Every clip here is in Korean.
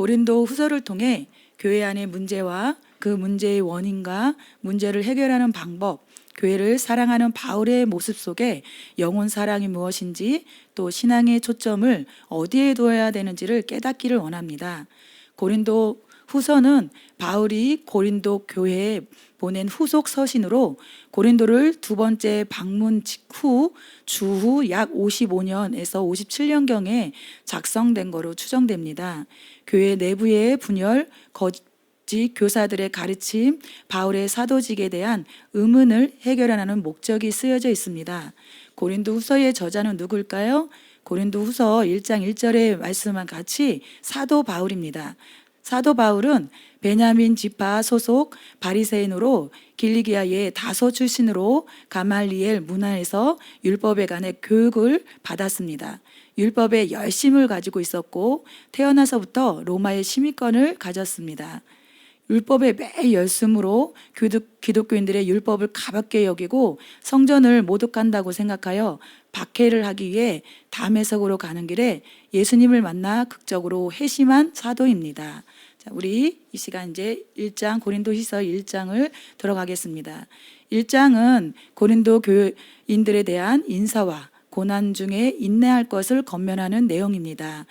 고린도 후서를 통해 교회 안의 문제와 그 문제의 원인과 문제를 해결하는 방법, 교회를 사랑하는 바울의 모습 속에 영혼 사랑이 무엇인지 또 신앙의 초점을 어디에 두어야 되는지를 깨닫기를 원합니다. 고린도 후서는 바울이 고린도 교회에 보낸 후속 서신으로 고린도를 두 번째 방문 직후 주후 약 55년에서 57년경에 작성된 거로 추정됩니다. 교회 내부의 분열, 거짓 교사들의 가르침, 바울의 사도직에 대한 의문을 해결하는 목적이 쓰여져 있습니다. 고린도 후서의 저자는 누굴까요? 고린도 후서 1장 1절의 말씀과 같이 사도 바울입니다. 사도 바울은 베냐민 지파 소속 바리새인으로 길리기아의 다소 출신으로 가말리엘 문화에서 율법에 관해 교육을 받았습니다. 율법에 열심을 가지고 있었고 태어나서부터 로마의 시민권을 가졌습니다. 율법에 매일 열심으로 기독교인들의 율법을 가볍게 여기고 성전을 모독한다고 생각하여 박해를 하기 위해 다메섹으로 가는 길에 예수님을 만나 극적으로 회심한 사도입니다. 자, 우리 이 시간 이제 1장 고린도후서 1장을 들어가겠습니다. 1장은 고린도 교인들에 대한 인사와 고난 중에 인내할 것을 권면하는 내용입니다.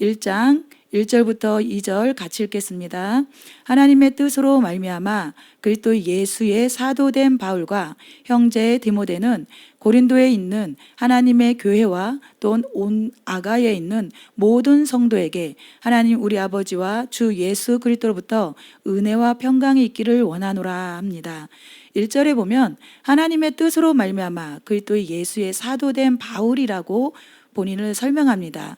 1장 1절부터 2절 같이 읽겠습니다. 하나님의 뜻으로 말미암아 그리스도 예수의 사도된 바울과 형제 디모데는 고린도에 있는 하나님의 교회와 또 온 아가야에 있는 모든 성도에게 하나님 우리 아버지와 주 예수 그리스도로부터 은혜와 평강이 있기를 원하노라 합니다. 1절에 보면 하나님의 뜻으로 말미암아 그리스도 예수의 사도된 바울이라고 본인을 설명합니다.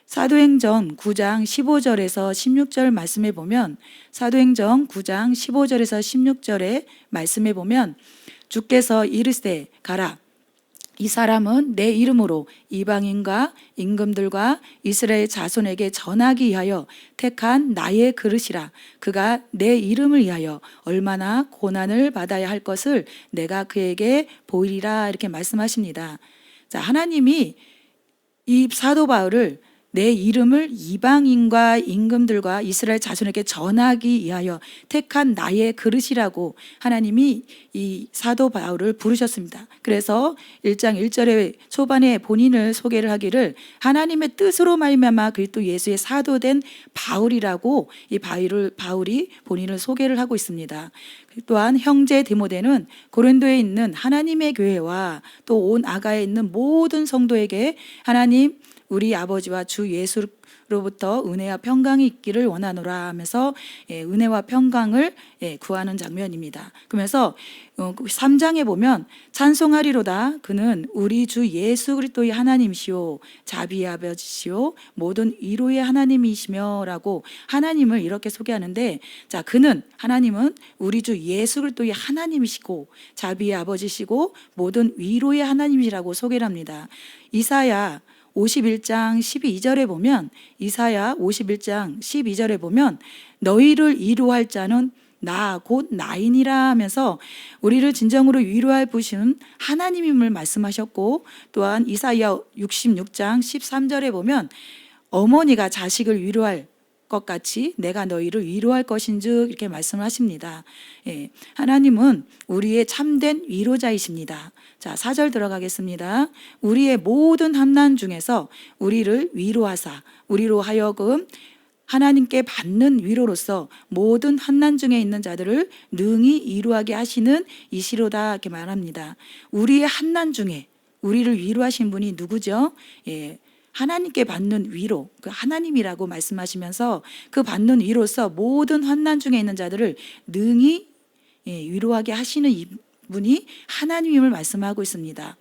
사도행전 9장 15절에서 16절 말씀에 보면 사도행전 9장 15절에서 16절의 말씀에 보면 주께서 이르시되 가라 이 사람은 내 이름으로 이방인과 임금들과 이스라엘 자손에게 전하기 위하여 택한 나의 그릇이라 그가 내 이름을 위하여 얼마나 고난을 받아야 할 것을 내가 그에게 보이리라 이렇게 말씀하십니다. 자, 하나님이 이 사도 바울을 내 이름을 이방인과 임금들과 이스라엘 자손에게 전하기 위하여 택한 나의 그릇이라고 하나님이 이 사도 바울을 부르셨습니다. 그래서 1장 1절의 초반에 본인을 소개를 하기를 하나님의 뜻으로 말미암아 그리스도 예수의 사도된 바울이라고 이 바울이 본인을 소개를 하고 있습니다. 또한 형제 디모데는 고린도에 있는 하나님의 교회와 또 온 아가에 있는 모든 성도에게 하나님 우리 아버지와 주 예수로부터 은혜와 평강이 있기를 원하노라 하면서 은혜와 평강을 구하는 장면입니다. 그러면서 3장에 보면 찬송하리로다 그는 우리 주 예수 그리스도의 하나님이시오 자비의 아버지시오 모든 위로의 하나님이시며 라고 하나님을 이렇게 소개하는데 자 그는 하나님은 우리 주 예수 그리스도의 하나님이시고 자비의 아버지시고 모든 위로의 하나님이시라고 소개를 합니다. 이사야 51장 12절에 보면 이사야 51장 12절에 보면 너희를 위로할 자는 나 곧 나이니라 하면서 우리를 진정으로 위로할 분은 하나님임을 말씀하셨고 또한 이사야 66장 13절에 보면 어머니가 자식을 위로할 것 같이 내가 너희를 위로할 것인즉 이렇게 말씀하십니다. 하나님은 우리의 참된 위로자이십니다. 자, 4절 들어가겠습니다. 우리의 모든 환난 중에서 우리를 위로하사 우리로 하여금 하나님께 받는 위로로서 모든 환난 중에 있는 자들을 능히 위로하게 하시는 이시로다 이렇게 말합니다. 우리의 환난 중에 우리를 위로하신 분이 누구죠? 하나님께 받는 위로, 그 하나님이라고 말씀하시면서 그 받는 위로서 모든 환난 중에 있는 자들을 능히 위로하게 하시는 분이 하나님임을 말씀하고 있습니다.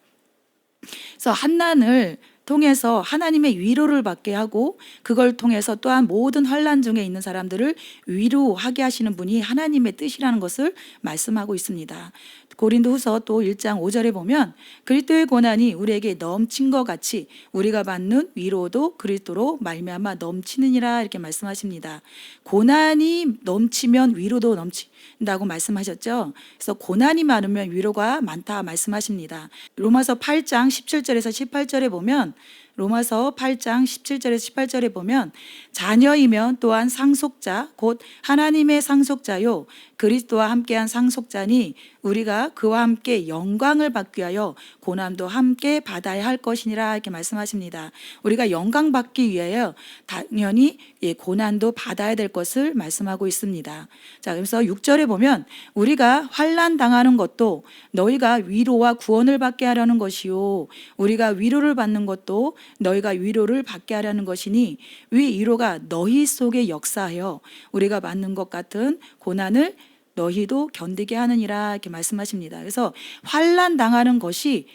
그래서 환난을 통해서 하나님의 위로를 받게 하고 그걸 통해서 또한 모든 환난 중에 있는 사람들을 위로하게 하시는 분이 하나님의 뜻이라는 것을 말씀하고 있습니다. 고린도후서 또 1장 5절에 보면 그리스도의 고난이 우리에게 넘친 것 같이 우리가 받는 위로도 그리스도로 말미암아 넘치느니라 이렇게 말씀하십니다. 고난이 넘치면 위로도 넘친다고 말씀하셨죠. 그래서 고난이 많으면 위로가 많다 말씀하십니다. 로마서 8장 17절에서 18절에 보면 로마서 8장 17절에서 18절에 보면 자녀이면 또한 상속자 곧 하나님의 상속자요 그리스도와 함께한 상속자니 우리가 그와 함께 영광을 받기 위하여 고난도 함께 받아야 할 것이니라 이렇게 말씀하십니다. 우리가 영광 받기 위하여 당연히 고난도 받아야 될 것을 말씀하고 있습니다. 자, 그래서 6절에 보면 우리가 환난 당하는 것도 너희가 위로와 구원을 받게 하려는 것이요 우리가 위로를 받는 것도 너희가 위로를 받게 하려는 것이니 위로가 너희 속에 역사하여 우리가 받는 것 같은 고난을 너희도 견디게 하느니라 이렇게 말씀하십니다. 그래서 환난 당하는 것이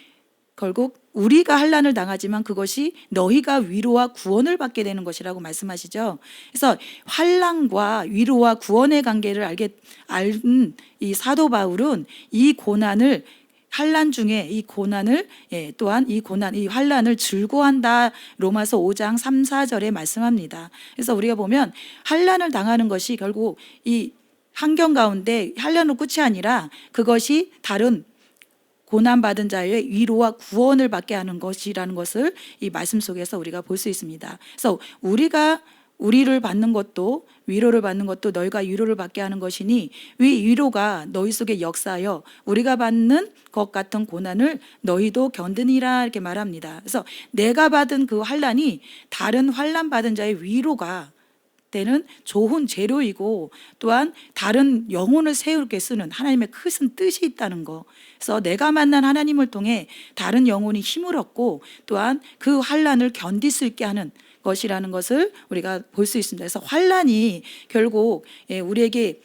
결국 우리가 환난을 당하지만 그것이 너희가 위로와 구원을 받게 되는 것이라고 말씀하시죠. 그래서 환난과 위로와 구원의 관계를 알은 이 사도 바울은 이 고난을 환난 중에 이 고난을 또한 이 환난을 즐거워한다. 로마서 5장 3, 4절에 말씀합니다. 그래서 우리가 보면 환난을 당하는 것이 결국 이 환경 가운데 환난은 끝이 아니라 그것이 다른 고난받은 자의 위로와 구원을 받게 하는 것이라는 것을 이 말씀 속에서 우리가 볼 수 있습니다. 그래서 우리가 우리를 받는 것도 위로를 받는 것도 너희가 위로를 받게 하는 것이니 위로가 너희 속에 역사하여 우리가 받는 것 같은 고난을 너희도 견디니라 이렇게 말합니다. 그래서 내가 받은 그 환난이 다른 환난 받은 자의 위로가 되는 좋은 재료이고 또한 다른 영혼을 세우게 쓰는 하나님의 큰 뜻이 있다는 거. 그래서 내가 만난 하나님을 통해 다른 영혼이 힘을 얻고 또한 그 환난을 견딜 수 있게 하는 것이라는 것을 우리가 볼 수 있습니다. 그래서 환난이 결국 우리에게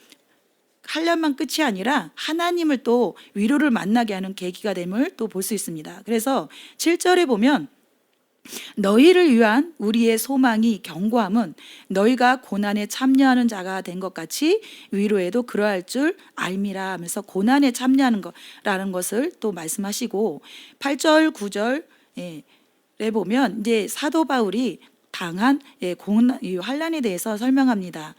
환난만 끝이 아니라 하나님을 또 위로를 만나게 하는 계기가 됨을 또 볼 수 있습니다. 그래서 7절에 보면 너희를 위한 우리의 소망이 견고함은 너희가 고난에 참여하는 자가 된 것 같이 위로에도 그러할 줄 알미라 하면서 고난에 참여하는 거라는 것을 또 말씀하시고 8절 9절에 보면 이제 사도 바울이 당한 환난에 대해서 설명합니다.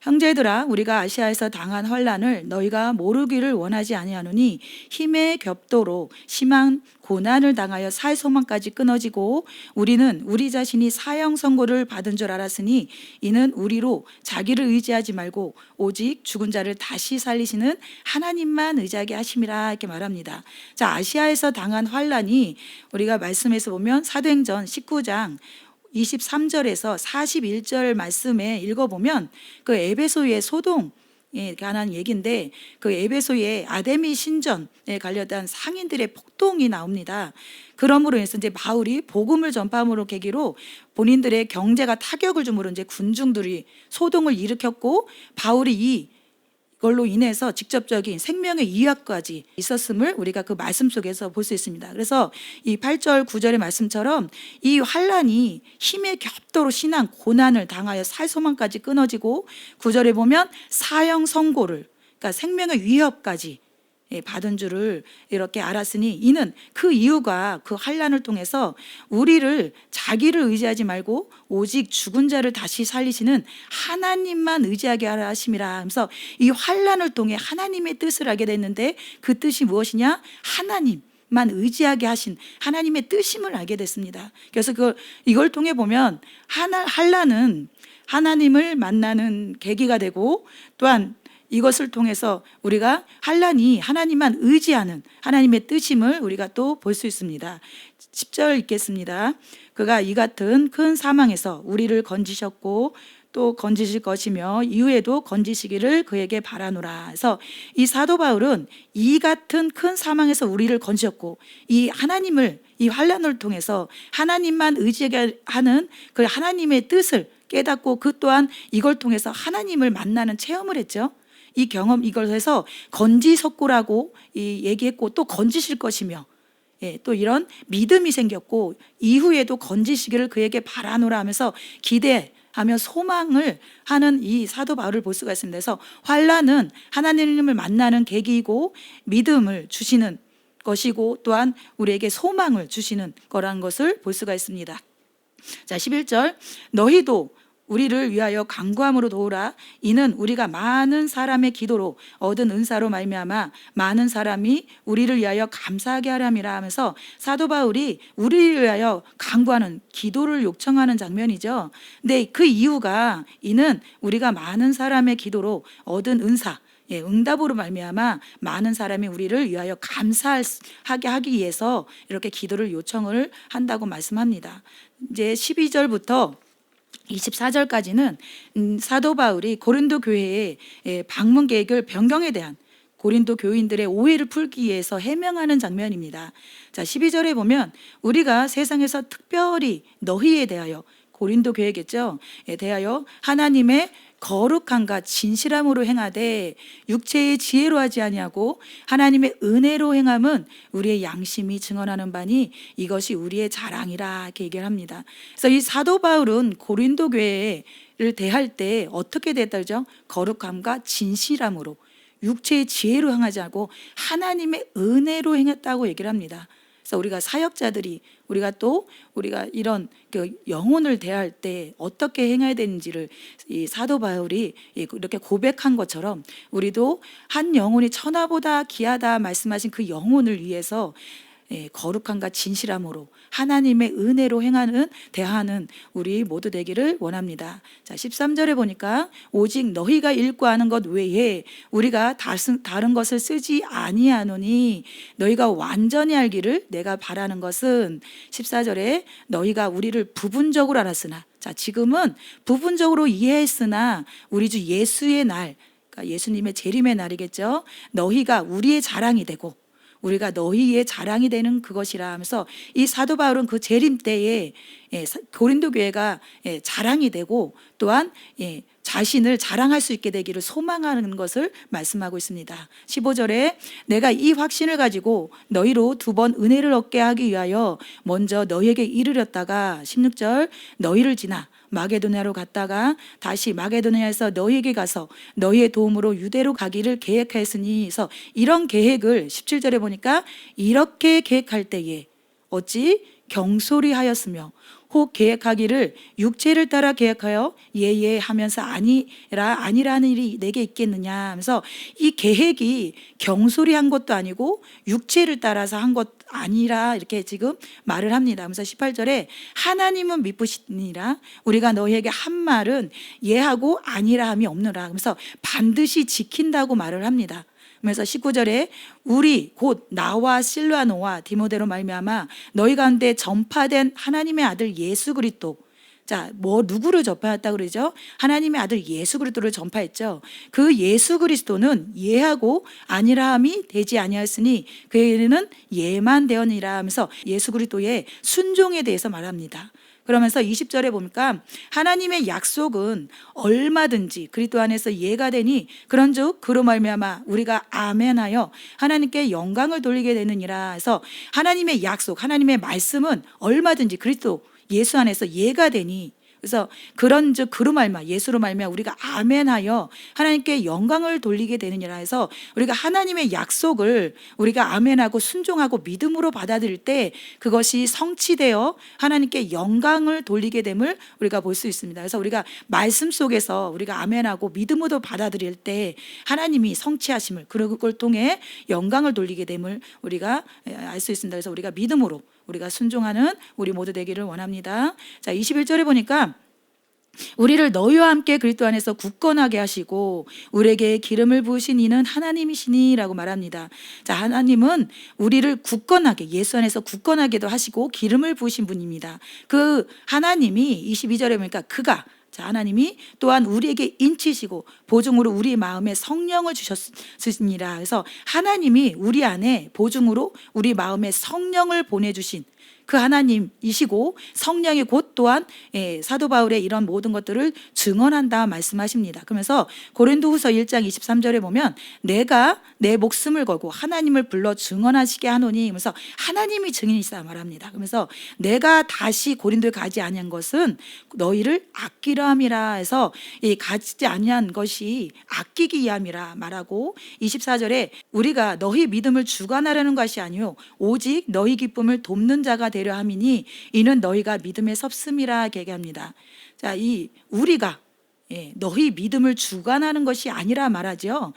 형제들아 우리가 아시아에서 당한 환난을 너희가 모르기를 원하지 아니하노니 힘에 겹도록 심한 고난을 당하여 살 소망까지 끊어지고 우리는 우리 자신이 사형 선고를 받은 줄 알았으니 이는 우리로 자기를 의지하지 말고 오직 죽은 자를 다시 살리시는 하나님만 의지하게 하심이라 이렇게 말합니다. 자, 아시아에서 당한 환난이 우리가 말씀에서 보면 사도행전 19장 23절에서 41절 말씀에 읽어보면 그 에베소의 소동에 관한 얘기인데 그 에베소의 아데미 신전에 관련된 상인들의 폭동이 나옵니다. 그러므로 해서 이제 바울이 복음을 전파함으로 계기로 본인들의 경제가 타격을 줌으로 이제 군중들이 소동을 일으켰고 바울이 이걸로 인해서 직접적인 생명의 위협까지 있었음을 우리가 그 말씀 속에서 볼 수 있습니다. 그래서 이 8절 9절의 말씀처럼 이 환난이 힘에 겹도록 심한 고난을 당하여 살 소망까지 끊어지고 9절에 보면 사형 선고를 그러니까 생명의 위협까지 받은 줄을 이렇게 알았으니 이는 그 이유가 그 환난을 통해서 우리를 자기를 의지하지 말고 오직 죽은 자를 다시 살리시는 하나님만 의지하게 하라 하심이라 하면서 이 환난을 통해 하나님의 뜻을 알게 됐는데 그 뜻이 무엇이냐? 하나님만 의지하게 하신 하나님의 뜻임을 알게 됐습니다. 그래서 이걸 통해 보면 환난은 하나님을 만나는 계기가 되고 또한 이것을 통해서 우리가 환난이 하나님만 의지하는 하나님의 뜻임을 우리가 또 볼 수 있습니다. 10절 읽겠습니다. 그가 이 같은 큰 사망에서 우리를 건지셨고 또 건지실 것이며 이후에도 건지시기를 그에게 바라노라. 그래서 이 사도 바울은 이 같은 큰 사망에서 우리를 건지셨고 이 하나님을 이 환난을 통해서 하나님만 의지하게 하는 그 하나님의 뜻을 깨닫고 그 또한 이걸 통해서 하나님을 만나는 체험을 했죠. 이 경험 이걸 해서 건지석고라고 얘기했고 또 건지실 것이며 또 이런 믿음이 생겼고 이후에도 건지시기를 그에게 바라노라 하면서 기대하며 소망을 하는 이 사도 바울을 볼 수가 있습니다. 그래서 환난은 하나님을 만나는 계기이고 믿음을 주시는 것이고 또한 우리에게 소망을 주시는 거라는 것을 볼 수가 있습니다. 자, 11절 너희도 우리를 위하여 간구함으로 도우라. 이는 우리가 많은 사람의 기도로 얻은 은사로 말미암아 많은 사람이 우리를 위하여 감사하게 하려 함이라 하면서 사도 바울이 우리를 위하여 간구하는 기도를 요청하는 장면이죠. 근데 그 이유가 이는 우리가 많은 사람의 기도로 얻은 은사, 응답으로 말미암아 많은 사람이 우리를 위하여 감사하게 하기 위해서 이렇게 기도를 요청을 한다고 말씀합니다. 이제 12절부터 24절까지는 사도 바울이 고린도 교회의 방문 계획을 변경에 대한 고린도 교인들의 오해를 풀기 위해서 해명하는 장면입니다. 자, 12절에 보면 우리가 세상에서 특별히 너희에 대하여, 고린도 교회겠죠, 대하여 하나님의 거룩함과 진실함으로 행하되 육체의 지혜로 하지 아니하고 하나님의 은혜로 행함은 우리의 양심이 증언하는 바니 이것이 우리의 자랑이라 이렇게 얘기를 합니다. 그래서 이 사도 바울은 고린도 교회를 대할 때 어떻게 대했다 그러죠? 거룩함과 진실함으로, 육체의 지혜로 행하지 않고 하나님의 은혜로 행했다고 얘기를 합니다. 그래서 우리가 사역자들이 우리가 이런 그 영혼을 대할 때 어떻게 행해야 되는지를 이 사도 바울이 이렇게 고백한 것처럼 우리도 한 영혼이 천하보다 귀하다 말씀하신 그 영혼을 위해서 거룩함과 진실함으로 하나님의 은혜로 대하는 우리 모두 되기를 원합니다. 자, 13절에 보니까 오직 너희가 읽고 아는 것 외에 우리가 다른 것을 쓰지 아니하노니 너희가 완전히 알기를 내가 바라는 것은 14절에 너희가 우리를 부분적으로 알았으나, 자, 지금은 부분적으로 이해했으나 우리 주 예수의 날, 그러니까 예수님의 재림의 날이겠죠. 너희가 우리의 자랑이 되고 우리가 너희의 자랑이 되는 그것이라 하면서 이 사도 바울은 그 재림 때에 고린도 교회가 자랑이 되고 또한 자신을 자랑할 수 있게 되기를 소망하는 것을 말씀하고 있습니다. 15절에 내가 이 확신을 가지고 너희로 2번 은혜를 얻게 하기 위하여 먼저 너희에게 이르렀다가 16절 너희를 지나 마게도냐로 갔다가 다시 마게도냐에서 너희에게 가서 너희의 도움으로 유대로 가기를 계획하였으니, 그래서 이런 계획을 17절에 보니까 이렇게 계획할 때에 어찌 경솔히 하였으며 혹 계획하기를 육체를 따라 계획하여 예예 하면서 아니라는 일이 내게 있겠느냐 하면서 이 계획이 경솔히 한 것도 아니고 육체를 따라서 한 것 아니라 이렇게 지금 말을 합니다. 그래서 18절에 하나님은 미쁘시니라 우리가 너희에게 한 말은 예하고 아니라 함이 없느라, 그래서 반드시 지킨다고 말을 합니다. 그래서 19절에 우리 곧 나와 실라노와 디모데로 말미암아 너희 가운데 전파된 하나님의 아들 예수 그리스도, 자, 누구를 전파했다 그러죠? 하나님의 아들 예수 그리스도를 전파했죠. 그 예수 그리스도는 예하고 아니라함이 되지 아니하였으니 그에게는 예만 되었니라 하면서 예수 그리스도의 순종에 대해서 말합니다. 그러면서 20절에 보니까 하나님의 약속은 얼마든지 그리스도 안에서 예가 되니 그런즉 그로 말미암아 우리가 아멘하여 하나님께 영광을 돌리게 되느니라 해서 하나님의 약속, 하나님의 말씀은 얼마든지 그리스도 예수 안에서 예가 되니, 그래서 그런즉 그로 말미암아 예수로 말미암아 우리가 아멘하여 하나님께 영광을 돌리게 되느니라 해서 우리가 하나님의 약속을 우리가 아멘하고 순종하고 믿음으로 받아들일 때 그것이 성취되어 하나님께 영광을 돌리게 됨을 우리가 볼 수 있습니다. 그래서 우리가 말씀 속에서 우리가 아멘하고 믿음으로 받아들일 때 하나님이 성취하심을, 그걸 통해 영광을 돌리게 됨을 우리가 알 수 있습니다. 그래서 우리가 믿음으로 우리가 순종하는 우리 모두 되기를 원합니다. 자, 21절에 보니까 우리를 너희와 함께 그리스도 안에서 굳건하게 하시고 우리에게 기름을 부으신 이는 하나님이시니라고 말합니다. 자, 하나님은 우리를 굳건하게, 예수 안에서 굳건하게도 하시고 기름을 부으신 분입니다. 그 하나님이 22절에 보니까 자, 하나님이 또한 우리에게 인치시고 보증으로 우리 마음에 성령을 주셨으니라. 그래서 하나님이 우리 안에 보증으로 우리 마음에 성령을 보내주신 그 하나님이시고 성령이 곧 또한 사도 바울의 이런 모든 것들을 증언한다 말씀하십니다. 그러면서 고린도후서 1장 23절에 보면 내가 내 목숨을 걸고 하나님을 불러 증언하시게 하노니, 그러면서 하나님이 증인이시다 말합니다. 그러면서 내가 다시 고린도에 가지 아니한 것은 너희를 아끼려 함이라 해서 이 가지 아니한 것이 아끼기 위함이라 말하고, 24절에 우리가 너희 믿음을 주관하려는 것이 아니요 오직 너희 기쁨을 돕는 자가 되려 함이니 이는 너희가 믿음에 섭음이라 얘기합니다. 자, 이 우리가 너희 믿음을 주관하는 것이 아니라 말하죠.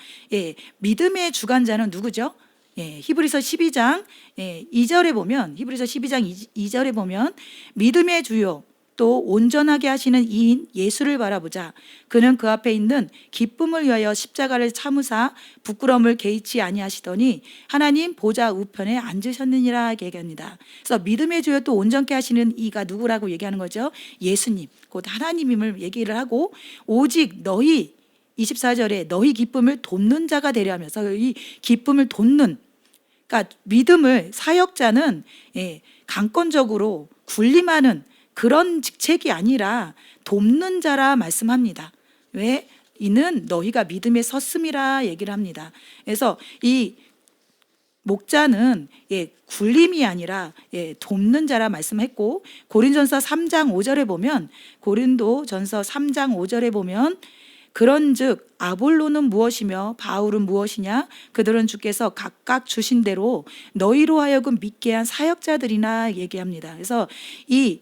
믿음의 주관자는 누구죠? 히브리서 12장 2절에 보면, 히브리서 12장 2절에 보면 믿음의 주요 또 온전하게 하시는 이인 예수를 바라보자. 그는 그 앞에 있는 기쁨을 위하여 십자가를 참으사 부끄러움을 개의치 아니하시더니 하나님 보좌 우편에 앉으셨느니라 얘기합니다. 그래서 믿음의 주요 또 온전케 하시는 이가 누구라고 얘기하는 거죠? 예수님, 곧 하나님임을 얘기를 하고, 오직 너희 24절에 너희 기쁨을 돕는 자가 되려 하면서, 이 기쁨을 돕는, 그러니까 믿음을 사역자는 강권적으로 군림하는 그런 직책이 아니라 돕는 자라 말씀합니다. 왜? 이는 너희가 믿음에 섰음이라 얘기를 합니다. 그래서 이 목자는 군림이 아니라 돕는 자라 말씀했고, 고린전서 3장 5절에 보면, 고린도전서 3장 5절에 보면 그런즉 아볼로는 무엇이며 바울은 무엇이냐? 그들은 주께서 각각 주신 대로 너희로 하여금 믿게 한 사역자들이나 얘기합니다. 그래서 이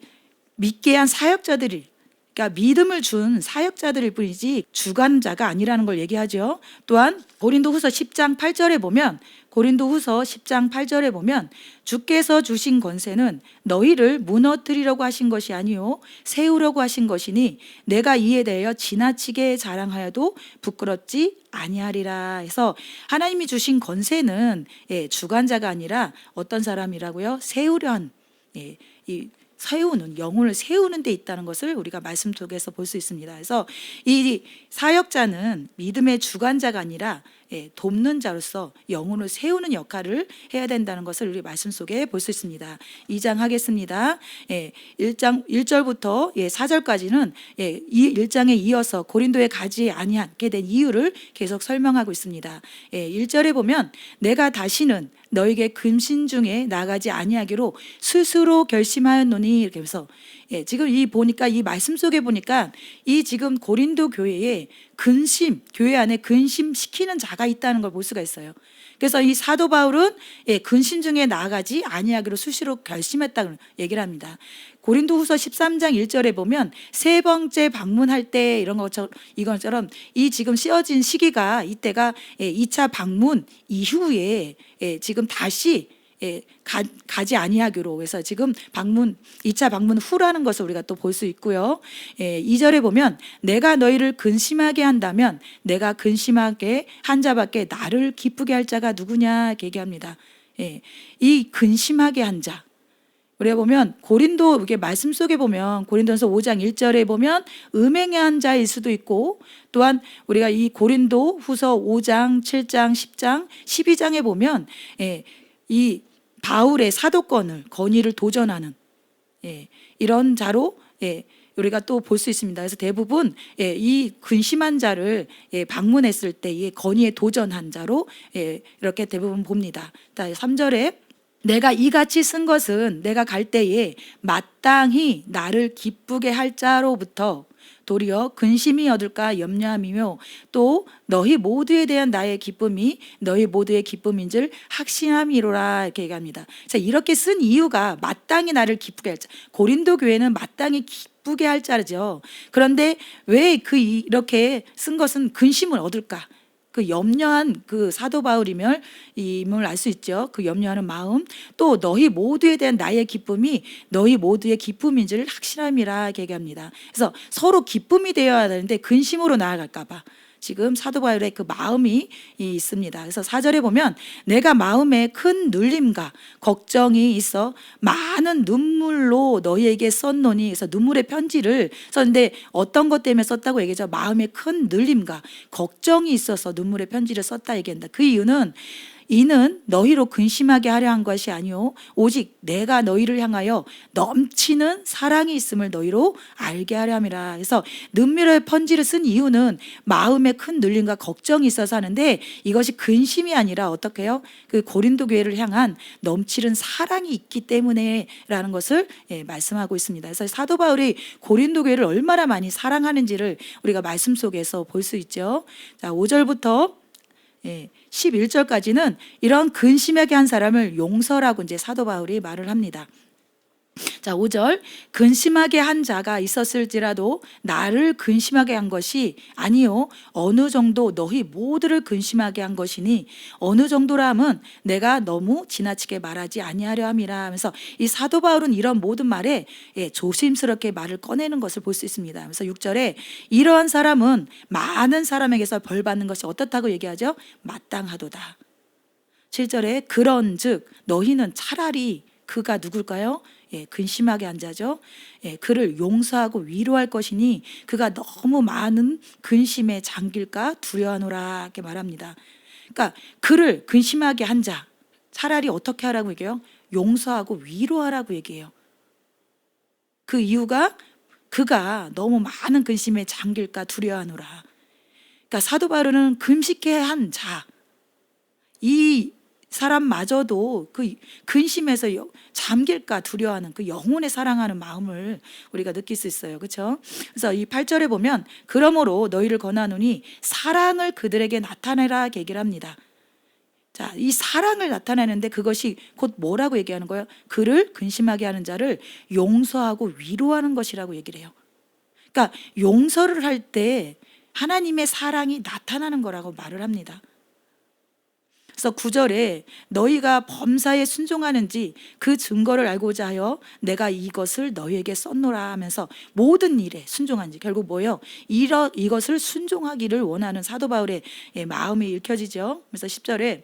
믿게 한 사역자들이, 그러니까 믿음을 준 사역자들일 뿐이지 주관자가 아니라는 걸 얘기하죠. 또한 고린도후서 10장 8절에 보면, 고린도후서 10장 8절에 보면 주께서 주신 권세는 너희를 무너뜨리려고 하신 것이 아니요 세우려고 하신 것이니 내가 이에 대하여 지나치게 자랑하여도 부끄럽지 아니하리라. 해서 하나님이 주신 권세는 주관자가 아니라 어떤 사람이라고요? 세우련, 세우는, 영혼을 세우는 데 있다는 것을 우리가 말씀 속에서 볼 수 있습니다. 그래서 이 사역자는 믿음의 주관자가 아니라 돕는 자로서 영혼을 세우는 역할을 해야 된다는 것을 우리 말씀 속에 볼 수 있습니다. 2장 하겠습니다. 1장 1절부터 4절까지는 이 1장에 이어서 고린도에 가지 아니하게 된 이유를 계속 설명하고 있습니다. 1절에 보면 내가 다시는 너에게 근심 중에 나가지 아니하기로 스스로 결심하였노니, 이렇게 해서 지금 이 보니까, 이 말씀 속에 보니까 이 지금 고린도 교회에 근심, 교회 안에 근심시키는 자가 있다는 걸 볼 수가 있어요. 그래서 이 사도 바울은 근심 중에 나아가지 아니하기로 수시로 결심했다고 얘기를 합니다. 고린도후서 13장 1절에 보면 세 번째 방문할 때 이것처럼 이 지금 씌어진 시기가, 이때가 2차 방문 이후에 지금 다시 가지 아니하기로, 그래서 지금 2차 방문 후라는 것을 우리가 또 볼 수 있고요. 2절에 보면 내가 너희를 근심하게 한다면 내가 근심하게 한 자밖에 나를 기쁘게 할 자가 누구냐 얘기합니다. 이 근심하게 한 자, 우리가 보면 고린도, 이게 말씀 속에 보면 고린도전서 5장 1절에 보면 음행의 한 자일 수도 있고, 또한 우리가 이 고린도 후서 5장 7장 10장 12장에 보면 이 바울의 사도권을, 권위를 도전하는 이런 자로 우리가 또 볼 수 있습니다. 그래서 대부분 이 근심한 자를 방문했을 때 이 권위에 도전한 자로 이렇게 대부분 봅니다. 3절에 내가 이같이 쓴 것은 내가 갈 때에 마땅히 나를 기쁘게 할 자로부터 도리어 근심이 얻을까 염려함이며, 또 너희 모두에 대한 나의 기쁨이 너희 모두의 기쁨인 줄 확신함이로라, 이렇게 얘기합니다. 자, 이렇게 쓴 이유가 마땅히 나를 기쁘게 할 자, 고린도 교회는 마땅히 기쁘게 할 자죠. 그런데 왜 이렇게 쓴 것은 근심을 얻을까? 그 염려한 그 사도 바울임을 알 수 있죠. 그 염려하는 마음, 또 너희 모두에 대한 나의 기쁨이 너희 모두의 기쁨인 줄 확신함이라 얘기합니다. 그래서 서로 기쁨이 되어야 되는데 근심으로 나아갈까 봐 지금 사도 바울의 그 마음이 있습니다. 그래서 4절에 보면 내가 마음에 큰 눌림과 걱정이 있어 많은 눈물로 너희에게 썼노니, 그래서 눈물의 편지를 썼는데 어떤 것 때문에 썼다고 얘기하죠. 마음에 큰 눌림과 걱정이 있어서 눈물의 편지를 썼다 얘기한다. 그 이는 너희로 근심하게 하려 한 것이 아니오 오직 내가 너희를 향하여 넘치는 사랑이 있음을 너희로 알게 하려 함이라. 그래서 눈물의 편지를 쓴 이유는 마음에 큰 눌림과 걱정이 있어서 하는데, 이것이 근심이 아니라 어떻게 해요? 그 고린도 교회를 향한 넘치는 사랑이 있기 때문에 라는 것을 말씀하고 있습니다. 그래서 사도 바울이 고린도 교회를 얼마나 많이 사랑하는지를 우리가 말씀 속에서 볼 수 있죠. 자, 5절부터 11절까지는 이런 근심하게 한 사람을 용서라고 이제 사도 바울이 말을 합니다. 자, 5절. 근심하게 한 자가 있었을지라도 나를 근심하게 한 것이 아니요 어느 정도 너희 모두를 근심하게 한 것이니 어느 정도라 함은 내가 너무 지나치게 말하지 아니하려 함이라 하면서 이 사도 바울은 이런 모든 말에 조심스럽게 말을 꺼내는 것을 볼 수 있습니다. 그래서 6절에 이러한 사람은 많은 사람에게서 벌 받는 것이 어떻다고 얘기하죠? 마땅하도다. 7절에 그런즉 너희는 차라리 그가 누굴까요? 근심하게 한 자죠. 그를 용서하고 위로할 것이니 그가 너무 많은 근심에 잠길까 두려워하노라 이렇게 말합니다. 그러니까 그를 근심하게 한 자 차라리 어떻게 하라고 얘기해요? 용서하고 위로하라고 얘기해요. 그 이유가 그가 너무 많은 근심에 잠길까 두려워하노라. 그러니까 사도 바울은 금식해 한 자, 이 사람마저도 그 근심에서 잠길까 두려워하는 그 영혼의 사랑하는 마음을 우리가 느낄 수 있어요. 그렇죠? 그래서 이 8절에 보면 그러므로 너희를 권하노니 사랑을 그들에게 나타내라 얘기를 합니다. 자, 이 사랑을 나타내는데 그것이 곧 뭐라고 얘기하는 거예요? 그를 근심하게 하는 자를 용서하고 위로하는 것이라고 얘기를 해요. 그러니까 용서를 할 때 하나님의 사랑이 나타나는 거라고 말을 합니다. 그래서 9절에 너희가 범사에 순종하는지 그 증거를 알고자 하여 내가 이것을 너희에게 썼노라 하면서 모든 일에 순종한지 결국 뭐예요? 이것을 순종하기를 원하는 사도 바울의 마음이 읽혀지죠. 그래서 10절에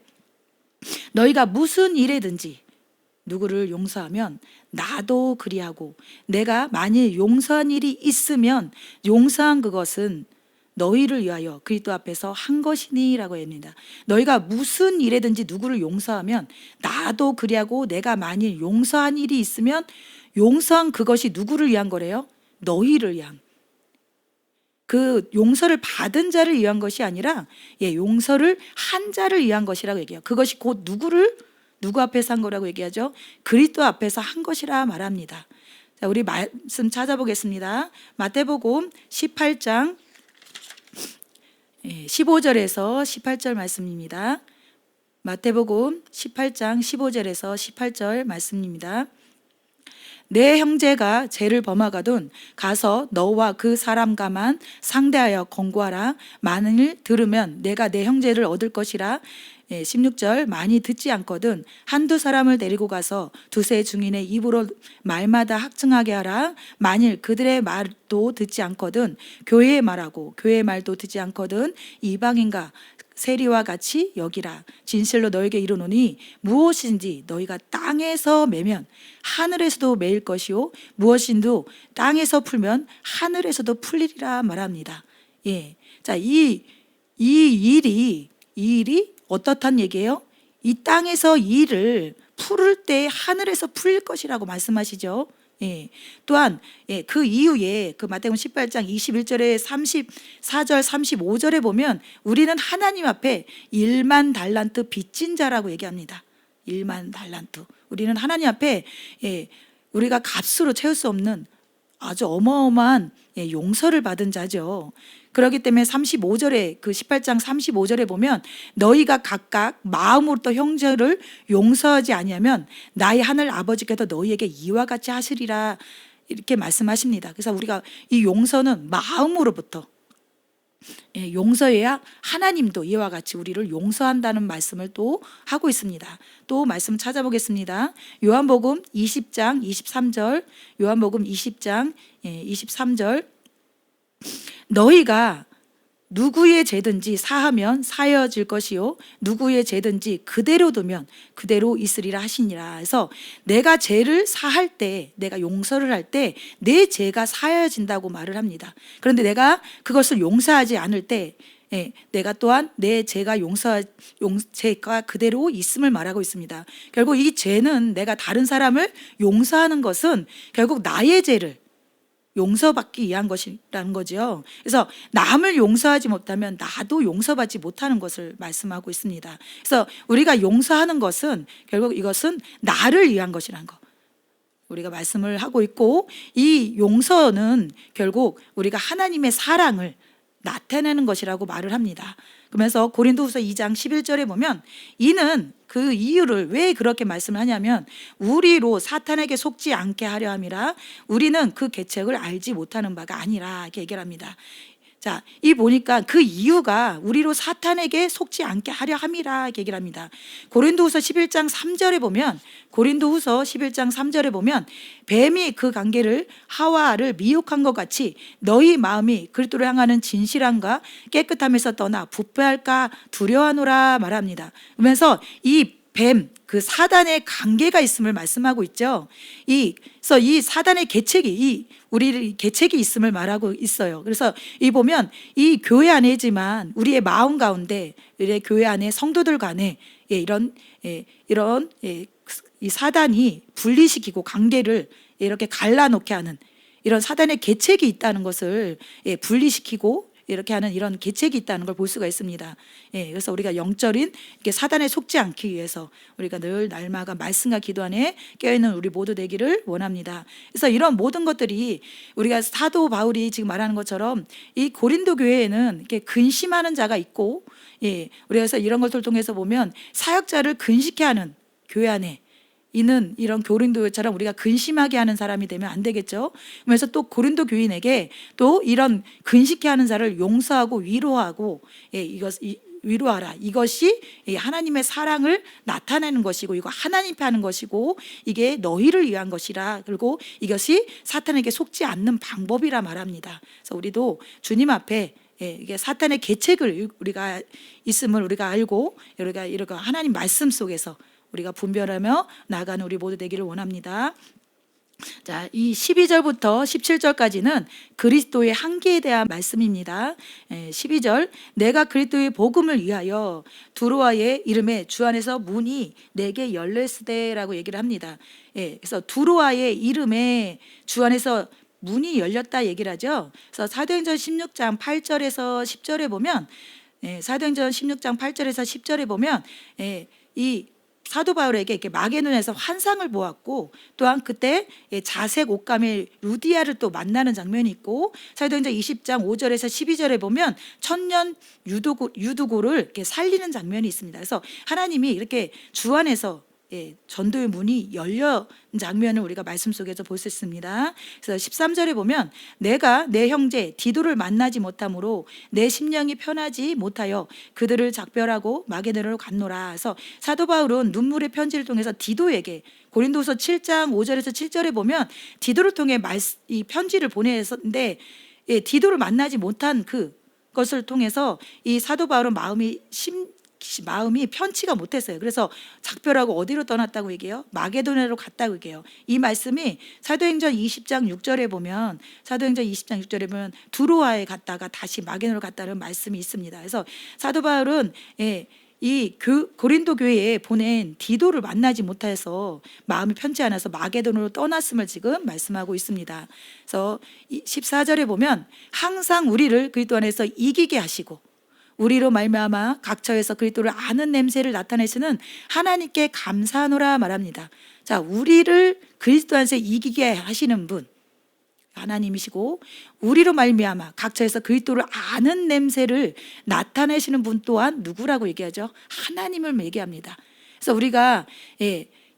너희가 무슨 일에든지 누구를 용서하면 나도 그리하고 내가 만일 용서한 일이 있으면 용서한 그것은 너희를 위하여 그리스도 앞에서 한 것이니 라고 합니다. 너희가 무슨 일에든지 누구를 용서하면 나도 그리하고 내가 만일 용서한 일이 있으면 용서한 그것이 누구를 위한 거래요? 너희를 위한. 그 용서를 받은 자를 위한 것이 아니라 용서를 한 자를 위한 것이라고 얘기해요. 그것이 곧 누구 앞에서 한 거라고 얘기하죠? 그리스도 앞에서 한 것이라 말합니다. 자, 우리 말씀 찾아보겠습니다. 마태복음 18장 15절에서 18절 말씀입니다. 마태복음 18장 15절에서 18절 말씀입니다. 내 형제가 죄를 범하거든 가서 너와 그 사람과만 상대하여 권고하라. 만일 들으면 내가 내 형제를 얻을 것이라. 16절 많이 듣지 않거든 한두 사람을 데리고 가서 두세 증인의 입으로 말마다 확증하게 하라. 만일 그들의 말도 듣지 않거든 교회의 말하고 교회의 말도 듣지 않거든 이방인과 세리와 같이 여기라. 진실로 너에게 이르노니 무엇인지 너희가 땅에서 매면 하늘에서도 매일 것이요 무엇인도 땅에서 풀면 하늘에서도 풀리리라 말합니다. 자, 이 일이 어떻단 얘기예요? 이 땅에서 이 일을 풀을 때 하늘에서 풀릴 것이라고 말씀하시죠. 또한 그 이후에 그 마태복음 18장 21절에 34절 35절에 보면 우리는 하나님 앞에 1만 달란트 빚진 자라고 얘기합니다. 1만 달란트. 우리는 하나님 앞에 우리가 값으로 채울 수 없는 아주 어마어마한 용서를 받은 자죠. 그렇기 때문에 35절에 그 18장 35절에 보면 너희가 각각 마음으로부터 형제를 용서하지 아니하면 나의 하늘 아버지께서 너희에게 이와 같이 하시리라 이렇게 말씀하십니다. 그래서 우리가 이 용서는 마음으로부터 용서해야 하나님도 이와 같이 우리를 용서한다는 말씀을 또 하고 있습니다. 또 말씀 찾아보겠습니다. 요한복음 20장 23절 요한복음 20장 23절 너희가 누구의 죄든지 사하면 사여질 것이요 누구의 죄든지 그대로 두면 그대로 있으리라 하시니라. 그래서 내가 죄를 사할 때 내가 용서를 할 때 내 죄가 사여진다고 말을 합니다. 그런데 내가 그것을 용서하지 않을 때 내가 또한 내 죄가 죄가 그대로 있음을 말하고 있습니다. 결국 이 죄는 내가 다른 사람을 용서하는 것은 결국 나의 죄를 용서받기 위한 것이라는 거죠. 그래서 남을 용서하지 못하면 나도 용서받지 못하는 것을 말씀하고 있습니다. 그래서 우리가 용서하는 것은 결국 이것은 나를 위한 것이라는 거 우리가 말씀을 하고 있고 이 용서는 결국 우리가 하나님의 사랑을 나타내는 것이라고 말을 합니다. 그러면서 고린도후서 2장 11절에 보면 이는 그 이유를 왜 그렇게 말씀을 하냐면 우리로 사탄에게 속지 않게 하려 함이라 우리는 그 계책을 알지 못하는 바가 아니라 이렇게 얘기를 합니다. 자, 이 보니까 그 이유가 우리로 사탄에게 속지 않게 하려 함이라 이렇게 얘기를 합니다. 고린도후서 11장 3절에 보면 뱀이 그 관계를 하와를 미혹한 것 같이 너희 마음이 그리스도를 향하는 진실함과 깨끗함에서 떠나 부패할까 두려워하노라 말합니다. 그러면서 이 뱀, 그 사단의 관계가 있음을 말씀하고 있죠. 그래서 이 사단의 계책이 우리 계책이 있음을 말하고 있어요. 그래서 이 보면 이 교회 안에지만 우리의 마음 가운데 우리의 교회 안에 성도들 간에 이런 이 사단이 분리시키고 관계를 이렇게 갈라놓게 하는 이런 사단의 계책이 있다는 것을 분리시키고 이렇게 하는 이런 계책이 있다는 걸 볼 수가 있습니다. 그래서 우리가 영적인 이렇게 사단에 속지 않기 위해서 우리가 늘 날마다 말씀과 기도 안에 깨어있는 우리 모두 되기를 원합니다. 그래서 이런 모든 것들이 우리가 사도 바울이 지금 말하는 것처럼 이 고린도 교회에는 이렇게 근심하는 자가 있고, 우리가 그래서 이런 것을 통해서 보면 사역자를 근식해 하는 교회 안에 이는 이런 고린도처럼 우리가 근심하게 하는 사람이 되면 안 되겠죠. 그래서 또 고린도 교인에게 또 이런 근식해 하는 자를 용서하고 위로하고 위로하라. 이것이 하나님의 사랑을 나타내는 것이고 이거 하나님께 하는 것이고 이게 너희를 위한 것이라. 그리고 이것이 사탄에게 속지 않는 방법이라 말합니다. 그래서 우리도 주님 앞에 이게 사탄의 계책을 우리가 있음을 우리가 알고 우리가 이렇게 하나님 말씀 속에서 우리가 분별하며 나아가는 우리 모두 되기를 원합니다. 자, 이 12절부터 17절까지는 그리스도의 한계에 대한 말씀입니다. 12절 내가 그리스도의 복음을 위하여 두로아의 이름에 주 안에서 문이 내게 열렸으되라고 얘기를 합니다. 그래서 두로아의 이름에 주 안에서 문이 열렸다 얘기를 하죠. 그래서 사도행전 16장 8절에서 10절에 보면 사도행전 16장 8절에서 10절에 보면 이 사도 바울에게 이렇게 마게도냐에서 환상을 보았고 또한 그때 자색 옷감의 루디아를 또 만나는 장면이 있고 사도행전 20장 5절에서 12절에 보면 천년 유두고를 이렇게 살리는 장면이 있습니다. 그래서 하나님이 이렇게 주 안에서 전도의 문이 열려 장면을 우리가 말씀 속에서 볼 수 있습니다. 그래서 13절에 보면 내가 내 형제 디도를 만나지 못함으로 내 심령이 편하지 못하여 그들을 작별하고 마게도냐로 갔노라. 그래서 사도 바울은 눈물의 편지를 통해서 디도에게 고린도서 7장 5절에서 7절에 보면 디도를 통해 이 편지를 보냈었는데 디도를 만나지 못한 그것을 통해서 이 사도 바울은 마음이 편치가 못했어요. 그래서 작별하고 어디로 떠났다고 얘기해요? 마게도냐로 갔다고 얘기해요. 이 말씀이 사도행전 20장 6절에 보면 두로아에 갔다가 다시 마게도냐로 갔다는 말씀이 있습니다. 그래서 사도 바울은 이 고린도 교회에 보낸 디도를 만나지 못해서 마음이 편치 않아서 마게도냐로 떠났음을 지금 말씀하고 있습니다. 그래서 14절에 보면 항상 우리를 그리스도 안에서 이기게 하시고 우리로 말미암아 각처에서 그리스도를 아는 냄새를 나타내시는 하나님께 감사하노라 말합니다. 자, 우리를 그리스도 안에서 이기게 하시는 분 하나님이시고 우리로 말미암아 각처에서 그리스도를 아는 냄새를 나타내시는 분 또한 누구라고 얘기하죠? 하나님을 얘기합니다. 그래서 우리가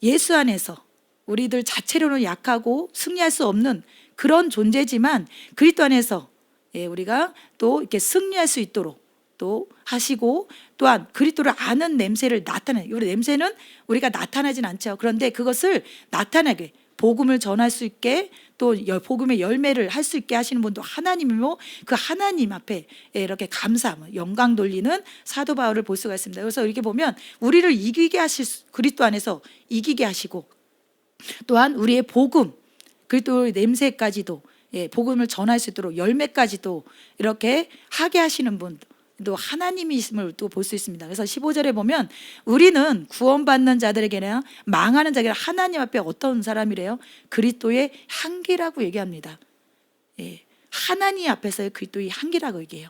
예수 안에서 우리들 자체로는 약하고 승리할 수 없는 그런 존재지만 그리스도 안에서 우리가 또 이렇게 승리할 수 있도록 또 하시고 또한 그리스도를 아는 냄새를 나타내는 우리 냄새는 우리가 나타나진 않죠. 그런데 그것을 나타내게 복음을 전할 수 있게 또 복음의 열매를 할 수 있게 하시는 분도 하나님이고 그 하나님 앞에 이렇게 감사함, 영광 돌리는 사도 바울을 볼 수가 있습니다. 그래서 이렇게 보면 우리를 이기게 하실 그리스도 안에서 이기게 하시고 또한 우리의 복음 그리스도의 냄새까지도 복음을 전할 수 있도록 열매까지도 이렇게 하게 하시는 분 또 하나님이심을 또 볼 수 있습니다. 그래서 15절에 보면 우리는 구원받는 자들에게나 망하는 자에게 하나님 앞에 어떤 사람이래요? 그리스도의 향기라고 얘기합니다. 하나님 앞에서의 그리스도의 향기라고 얘기해요.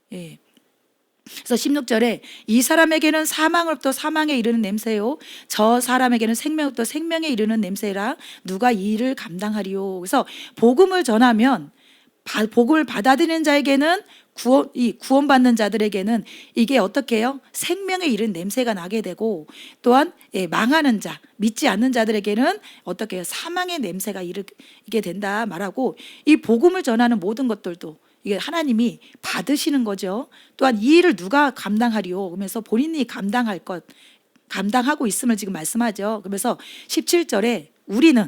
그래서 16절에 이 사람에게는 사망으로부터 사망에 이르는 냄새요 저 사람에게는 생명으로부터 생명에 이르는 냄새라 누가 이 일을 감당하리요. 그래서 복음을 전하면 복음을 받아들이는 자에게는 구원받는 자들에게는 이게 어떻게 해요? 생명에 이른 냄새가 나게 되고, 또한 망하는 자, 믿지 않는 자들에게는 어떻게 해요? 사망의 냄새가 이르게 된다 말하고, 이 복음을 전하는 모든 것들도 이게 하나님이 받으시는 거죠. 또한 이 일을 누가 감당하리요? 그러면서 본인이 감당하고 있음을 지금 말씀하죠. 그러면서 17절에 우리는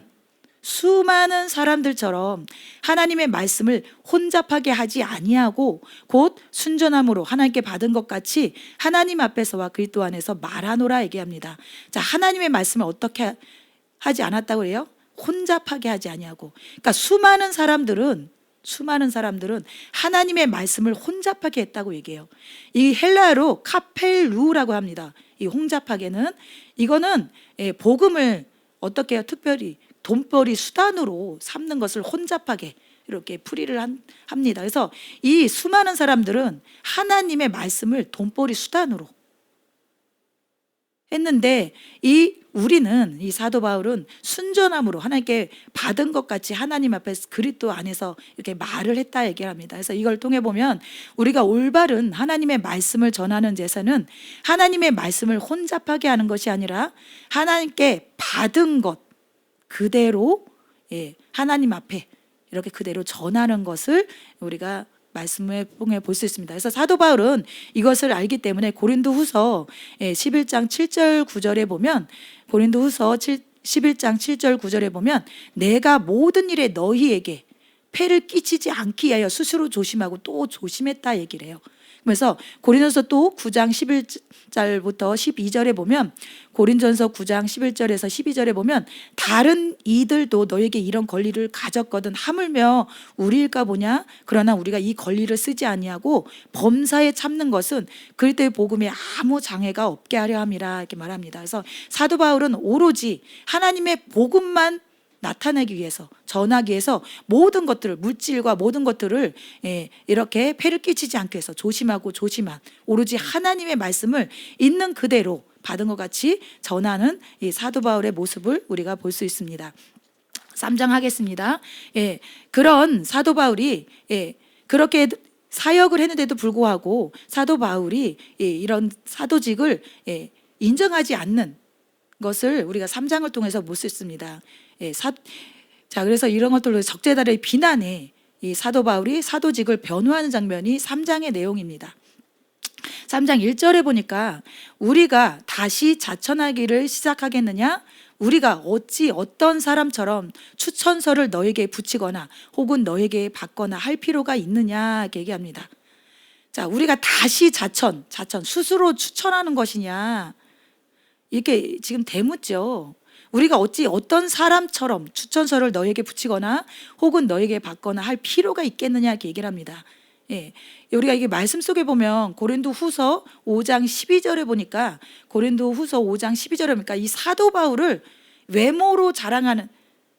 수많은 사람들처럼 하나님의 말씀을 혼잡하게 하지 아니하고 곧 순전함으로 하나님께 받은 것 같이 하나님 앞에서와 그리스도 안에서 말하노라 얘기합니다. 자, 하나님의 말씀을 어떻게 하지 않았다고 해요? 혼잡하게 하지 아니하고. 그러니까 수많은 사람들은 하나님의 말씀을 혼잡하게 했다고 얘기해요. 이 헬라어로 카펠루라고 합니다. 이 혼잡하게는, 이거는 복음을 어떻게 해요? 특별히 돈벌이 수단으로 삼는 것을 혼잡하게 이렇게 풀이를 합니다. 그래서 이 수많은 사람들은 하나님의 말씀을 돈벌이 수단으로 했는데, 우리는, 이 사도 바울은 순전함으로 하나님께 받은 것 같이 하나님 앞에 그리스도 안에서 이렇게 말을 했다 얘기를 합니다. 그래서 이걸 통해 보면 우리가 올바른 하나님의 말씀을 전하는 제사는 하나님의 말씀을 혼잡하게 하는 것이 아니라 하나님께 받은 것 그대로 하나님 앞에 이렇게 그대로 전하는 것을 우리가 말씀을 통해 볼 수 있습니다. 그래서 사도 바울은 이것을 알기 때문에 고린도후서 11장 7절 9절에 보면, 고린도후서 11장 7절 9절에 보면 내가 모든 일에 너희에게 폐를 끼치지 않기 위하여 스스로 조심하고 또 조심했다 얘기를 해요. 그래서 고린도서 또 9장 11절부터 12절에 보면, 고린전서 9장 11절에서 12절에 보면 다른 이들도 너에게 이런 권리를 가졌거든 하물며 우리일까 보냐. 그러나 우리가 이 권리를 쓰지 아니하고 범사에 참는 것은 그리스도의 복음에 아무 장애가 없게 하려 함이라 이렇게 말합니다. 그래서 사도 바울은 오로지 하나님의 복음만 나타내기 위해서, 전하기 위해서 모든 것들을, 물질과 모든 것들을 이렇게 폐를 끼치지 않기 위해서 조심하고 오로지 하나님의 말씀을 있는 그대로 받은 것 같이 전하는 이 사도 바울의 모습을 우리가 볼 수 있습니다. 3장 하겠습니다. 그런 사도 바울이 그렇게 사역을 했는데도 불구하고 사도 바울이 이런 사도직을 인정하지 않는 것을 우리가 3장을 통해서 볼 수 있습니다. 자, 그래서 이런 것들로 적재달의 비난에 이 사도 바울이 사도직을 변호하는 장면이 3장의 내용입니다. 3장 1절에 보니까 우리가 다시 자천하기를 시작하겠느냐? 우리가 어찌 어떤 사람처럼 추천서를 너에게 붙이거나 혹은 너에게 받거나 할 필요가 있느냐 이렇게 얘기합니다. 자, 우리가 다시 자천, 스스로 추천하는 것이냐? 이렇게 지금 대묻죠. 우리가 어찌 어떤 사람처럼 추천서를 너에게 붙이거나 혹은 너에게 받거나 할 필요가 있겠느냐 이렇게 얘기를 합니다. 우리가 이게 말씀 속에 보면 고린도후서 5장 12절에 보니까, 고린도후서 5장 12절에 보니까 이 사도 바울을 외모로 자랑하는,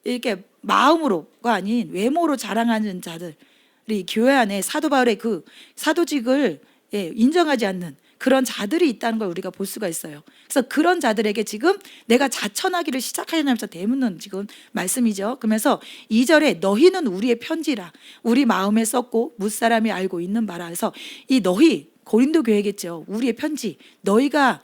이렇게 마음으로가 아닌 외모로 자랑하는 자들이 교회 안에 사도 바울의 그 사도직을 인정하지 않는 그런 자들이 있다는 걸 우리가 볼 수가 있어요. 그래서 그런 자들에게 지금 내가 자천하기를 시작하냐면서 대묻는 지금 말씀이죠. 그러면서 2절에 너희는 우리의 편지라 우리 마음에 썼고 뭇사람이 알고 있는 바라. 그래서 이 너희, 고린도 교회겠죠. 우리의 편지, 너희가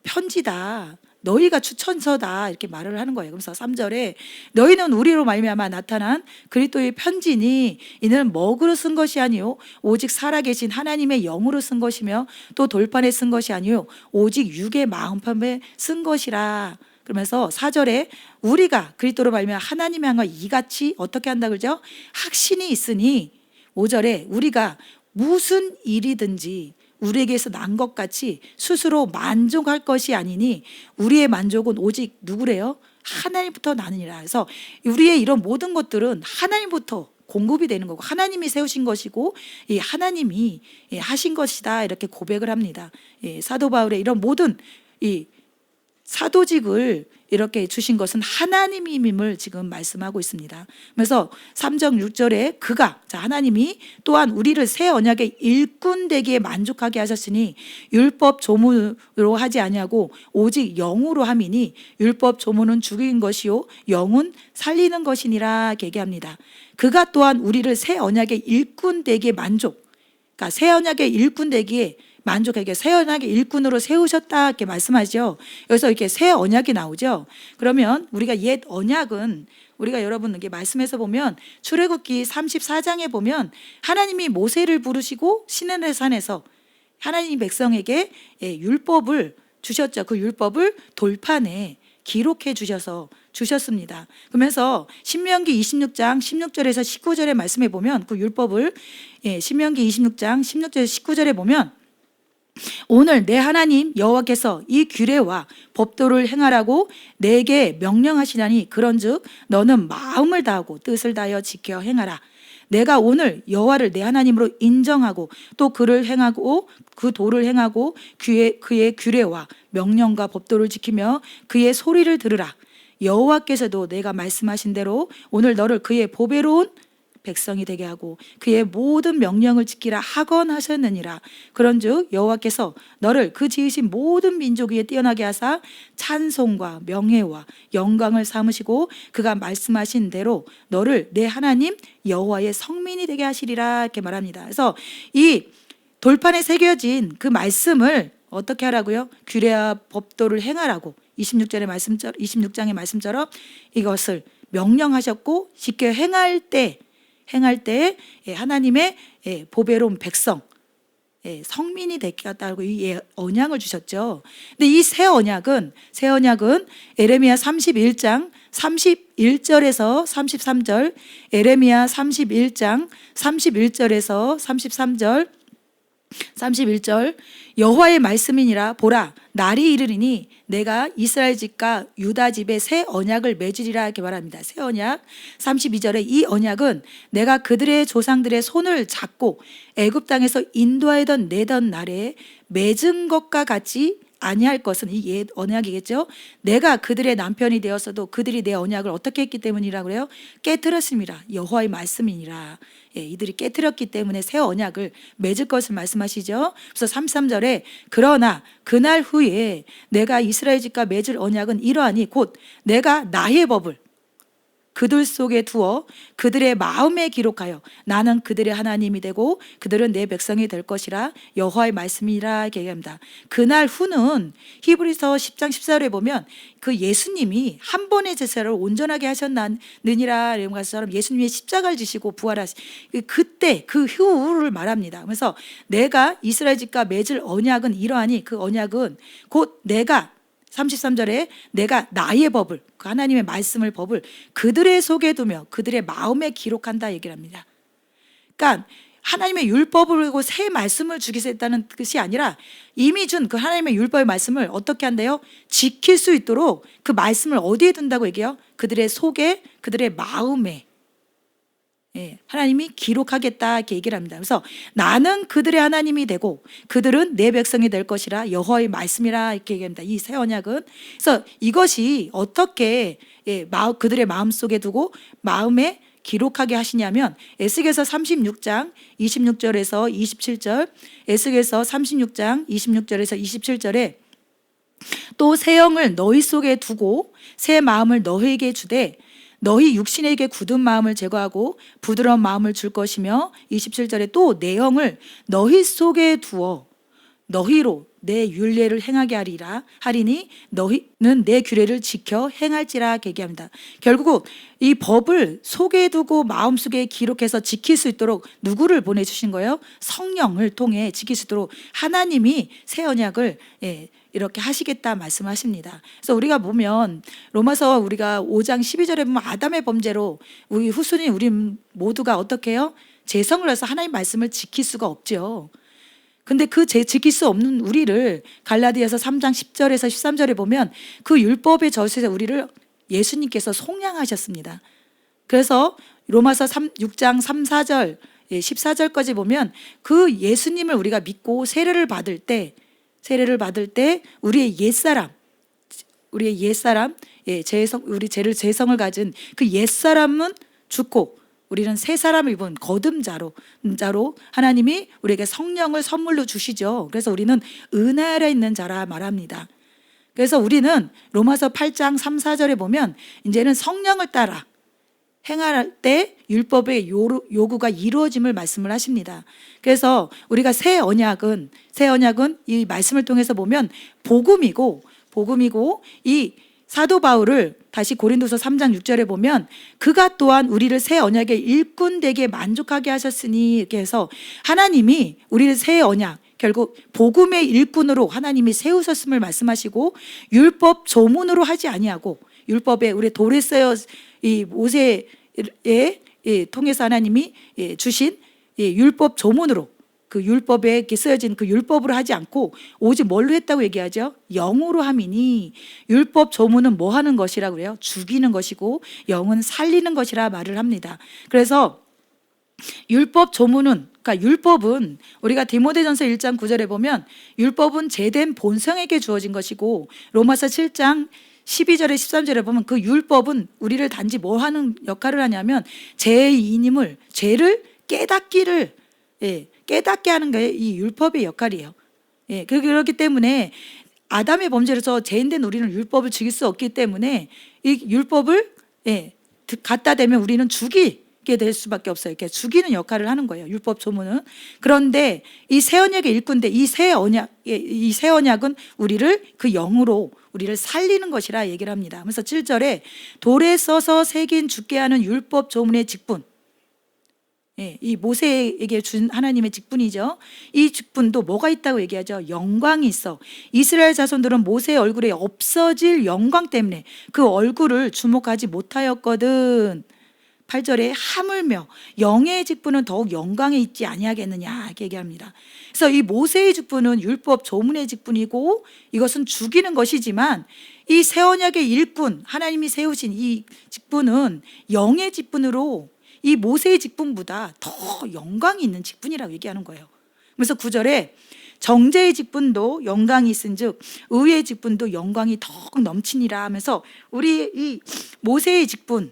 편지다, 너희가 추천서다 이렇게 말을 하는 거예요. 그래서 3절에 너희는 우리로 말미암아 나타난 그리스도의 편지니 이는 먹으로 쓴 것이 아니요 오직 살아계신 하나님의 영으로 쓴 것이며 또 돌판에 쓴 것이 아니요 오직 육의 마음판에 쓴 것이라. 그러면서 4절에 우리가 그리스도로 말미암아 하나님의 향하 이같이 어떻게 한다 그러죠? 확신이 있으니 5절에 우리가 무슨 일이든지 우리에게서 난 것 같이 스스로 만족할 것이 아니니 우리의 만족은 오직 누구래요? 하나님부터 나느니라. 그래서 우리의 이런 모든 것들은 하나님부터 공급이 되는 거고 하나님이 세우신 것이고 이 하나님이 하신 것이다 이렇게 고백을 합니다. 사도 바울의 이런 모든 이 사도직을 이렇게 주신 것은 하나님임을 지금 말씀하고 있습니다. 그래서 3장 6절에 그가, 자, 하나님이 또한 우리를 새 언약의 일꾼 되기에 만족하게 하셨으니 율법 조문으로 하지 아니하고 오직 영으로 함이니 율법 조문은 죽인 것이요 영은 살리는 것이니라 얘기합니다. 그가 또한 우리를 새 언약의 일꾼 되기에 만족, 그러니까 새 언약의 일꾼 되기에 만족하게 새 언약의 일꾼으로 세우셨다 이렇게 말씀하죠. 여기서 이렇게 새 언약이 나오죠. 그러면 우리가 옛 언약은 우리가 여러분 이게 말씀에서 보면 출애굽기 34장에 보면 하나님이 모세를 부르시고 시내의 산에서 하나님 백성에게 율법을 주셨죠. 그 율법을 돌판에 기록해 주셨습니다. 그러면서 신명기 26장 16절에서 19절의 말씀에 보면 그 율법을 신명기 26장 16절에서 19절에 보면 오늘 내 하나님 여호와께서 이 규례와 법도를 행하라고 내게 명령하시나니 그런즉 너는 마음을 다하고 뜻을 다하여 지켜 행하라. 내가 오늘 여호와를 내 하나님으로 인정하고 또 그를 행하고 그 도를 행하고 그의 규례와 명령과 법도를 지키며 그의 소리를 들으라. 여호와께서도 내가 말씀하신 대로 오늘 너를 그의 보배로운 백성이 되게 하고 그의 모든 명령을 지키라 하건 하셨느니라. 그런즉 여호와께서 너를 그 지으신 모든 민족 위에 뛰어나게 하사 찬송과 명예와 영광을 삼으시고 그가 말씀하신 대로 너를 내 하나님 여호와의 성민이 되게 하시리라 이렇게 말합니다. 그래서 이 돌판에 새겨진 그 말씀을 어떻게 하라고요? 규례와 법도를 행하라고 26장의 말씀처럼 이것을 명령하셨고 지켜 행할 때 하나님의 보배로운 백성 성민이 되겠다고 이 언약을 주셨죠. 근데 이 새 언약은 에레미야 31장 31절에서 33절, 에레미야 31장 31절에서 33절 31절 여호와의 말씀이니라. 보라 날이 이르리니 내가 이스라엘 집과 유다 집에 새 언약을 맺으리라 이렇게 말합니다. 새 언약 32절에 이 언약은 내가 그들의 조상들의 손을 잡고 애굽 땅에서 인도하던 내던 날에 맺은 것과 같이 아니할 것은 이 옛 언약이겠죠. 내가 그들의 남편이 되었어도 그들이 내 언약을 어떻게 했기 때문이라 그래요? 깨뜨렸습니다. 여호와의 말씀이니라. 이들이 깨뜨렸기 때문에 새 언약을 맺을 것을 말씀하시죠. 그래서 33절에 그러나 그날 후에 내가 이스라엘 집과 맺을 언약은 이러하니 곧 내가 나의 법을 그들 속에 두어 그들의 마음에 기록하여 나는 그들의 하나님이 되고 그들은 내 백성이 될 것이라 여호와의 말씀이라 이렇게 얘기합니다. 그날 후는 히브리서 10장 14절에 보면 그 예수님이 한 번의 제사를 온전하게 하셨느니라 이런 것처럼 예수님이 십자가를 지시고 부활하신 그때 그 후를 말합니다. 그래서 내가 이스라엘 집과 맺을 언약은 이러하니 그 언약은 곧 내가 33절에 내가 나의 법을 그 하나님의 말씀을 법을 그들의 속에 두며 그들의 마음에 기록한다 얘기를 합니다. 그러니까 하나님의 율법을 그리고 새 말씀을 주겠다는 뜻이 아니라 이미 준 그 하나님의 율법의 말씀을 어떻게 한대요? 지킬 수 있도록 그 말씀을 어디에 둔다고 얘기해요? 그들의 속에 그들의 마음에 하나님이 기록하겠다 이렇게 얘기를 합니다. 그래서 나는 그들의 하나님이 되고 그들은 내 백성이 될 것이라 여호와의 말씀이라 이렇게 얘기합니다. 이 새 언약은 그래서 이것이 어떻게 그들의 마음 속에 두고 마음에 기록하게 하시냐면 에스겔서 36장 26절에서 27절 에스겔서 36장 26절에서 27절에 또 새 영을 너희 속에 두고 새 마음을 너희에게 주되 너희 육신에게 굳은 마음을 제거하고 부드러운 마음을 줄 것이며 27절에 또 내 영을 너희 속에 두어 너희로 내 율례를 행하게 하리니 너희는 내 규례를 지켜 행할지라 얘기합니다. 결국 이 법을 속에 두고 마음속에 기록해서 지킬 수 있도록 누구를 보내주신 거예요? 성령을 통해 지킬 수 있도록 하나님이 새 언약을 이렇게 하시겠다 말씀하십니다. 그래서 우리가 보면 로마서 우리가 5장 12절에 보면 아담의 범죄로 우리 후손인 우리 모두가 어떻게 해요? 죄성을 해서 하나님 말씀을 지킬 수가 없죠. 근데 그 지킬 수 없는 우리를 갈라디아서 3장 10절에서 13절에 보면 그 율법의 젖에서 우리를 예수님께서 속량하셨습니다. 그래서 로마서 6장 3, 4절 14절까지 보면 그 예수님을 우리가 믿고 세례를 받을 때 우리의 옛사람 우리 죄성을 가진 그 옛사람은 죽고 우리는 새 사람을 입은 거듭 자로 하나님이 우리에게 성령을 선물로 주시죠. 그래서 우리는 은혜 아래 있는 자라 말합니다. 그래서 우리는 로마서 8장 3, 4절에 보면 이제는 성령을 따라 행할 때 율법의 요구가 이루어짐을 말씀을 하십니다. 그래서 우리가 새 언약은 이 말씀을 통해서 보면 복음이고 이 사도 바울을 다시 고린도서 3장 6절에 보면 그가 또한 우리를 새 언약의 일꾼 되게 만족하게 하셨으니 이렇게 해서 하나님이 우리를 새 언약 결국 복음의 일꾼으로 하나님이 세우셨음을 말씀하시고 율법 조문으로 하지 아니하고 율법에 우리 돌에 쓰여 이 모세에 통해서 하나님이 주신 율법 조문으로 그 율법에 이렇게 쓰여진 그 율법으로 하지 않고 오직 뭘로 했다고 얘기하죠? 영으로 함이니 율법 조문은 뭐 하는 것이라고 그래요? 죽이는 것이고 영은 살리는 것이라 말을 합니다. 그래서 율법 조문은 그러니까 율법은 우리가 디모데전서 1장 9절에 보면 율법은 제된 본성에게 주어진 것이고 로마서 7장 12절에 13절에 보면 그 율법은 우리를 단지 뭐 하는 역할을 하냐면 죄인임을 죄를 깨닫게 하는 게 이 율법의 역할이에요. 그렇기 때문에 아담의 범죄로서 죄인된 우리는 율법을 지킬 수 없기 때문에 이 율법을 갖다 대면 우리는 죽이게 될 수밖에 없어요. 이렇게 죽이는 역할을 하는 거예요. 율법 조문은. 그런데 이 새 언약의 일꾼인데 이 새 언약은 우리를 그 영으로 우리를 살리는 것이라 얘기를 합니다. 그래서 7절에 돌에 써서 새긴 죽게 하는 율법 조문의 직분, 이 모세에게 준 하나님의 직분이죠. 이 직분도 뭐가 있다고 얘기하죠? 영광이 있어. 이스라엘 자손들은 모세의 얼굴에 없어질 영광 때문에 그 얼굴을 주목하지 못하였거든. 8절에 하물며 영의 직분은 더욱 영광에 있지 아니하겠느냐 이렇게 얘기합니다. 그래서 이 모세의 직분은 율법 조문의 직분이고 이것은 죽이는 것이지만 이 새 언약의 일꾼 하나님이 세우신 이 직분은 영의 직분으로 이 모세의 직분보다 더 영광이 있는 직분이라고 얘기하는 거예요. 그래서 9절에 정죄의 직분도 영광이 있은즉 의의 직분도 영광이 더욱 넘치니라 하면서 우리 이 모세의 직분은